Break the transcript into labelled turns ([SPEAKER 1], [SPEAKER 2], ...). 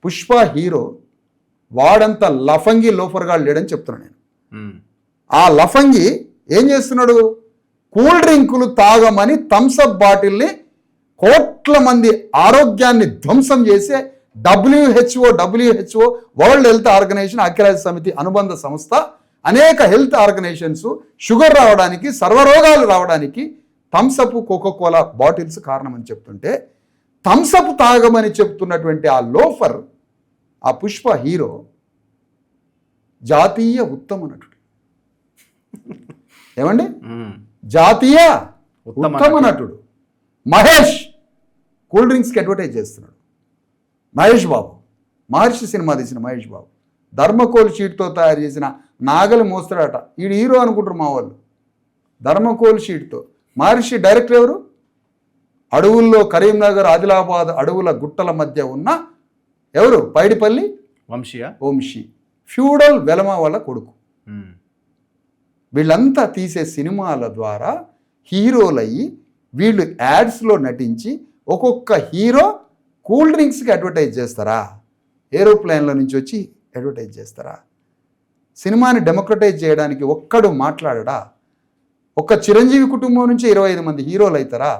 [SPEAKER 1] Pushpa hero వాడంత లఫంగి లోఫర్గా లేడని చెప్తున్నాను నేను. ఆ లఫంగి ఏం చేస్తున్నాడు? కూల్ డ్రింకులు తాగమని థమ్సప్ బాటిల్ని కోట్ల మంది ఆరోగ్యాన్ని ధ్వంసం చేసే WHO వరల్డ్ హెల్త్ ఆర్గనైజేషన్, ఐక్యరాజ్య సమితి అనుబంధ సంస్థ, అనేక హెల్త్ ఆర్గనైజేషన్స్ షుగర్ రావడానికి, సర్వరోగాలు రావడానికి థమ్సప్, కోకోకోలా బాటిల్స్ కారణమని చెప్తుంటే, థమ్సప్ తాగమని చెప్తున్నటువంటి ఆ లోఫర్, ఆ పుష్ప హీరో జాతీయ ఉత్తమ నటుడు. ఏమండి? జాతీయ ఉత్తమ నటుడు మహేష్ కూల్ డ్రింక్స్కి అడ్వర్టైజ్ చేస్తున్నాడు. మహేష్ బాబు, మహర్షి సినిమా తీసిన మహేష్ బాబు ధర్మకోల్ షీట్తో తయారు చేసిన నాగలి మోస్తాడట. ఈడు హీరో అనుకుంటారు మా వాళ్ళు. ధర్మకోల్ షీట్తో. మహర్షి డైరెక్టర్ ఎవరు? అడవుల్లో కరీంనగర్, ఆదిలాబాద్ అడవుల గుట్టల మధ్య ఉన్న ఎవరు? పైడిపల్లి వంశీ, ఫ్యూడల్ వెలమ వాళ్ళ కొడుకు. వీళ్ళంతా తీసే సినిమాల ద్వారా హీరోలయ్యి వీళ్ళు యాడ్స్లో నటించి ఒక్కొక్క హీరో కూల్ డ్రింక్స్కి అడ్వర్టైజ్ చేస్తారా? ఏరోప్లేన్ల నుంచి వచ్చి అడ్వర్టైజ్ చేస్తారా? సినిమాని డెమోక్రటైజ్ చేయడానికి ఒక్కడు మాట్లాడడా? ఒక్క చిరంజీవి కుటుంబం నుంచి 25 మంది హీరోలు అవుతారా?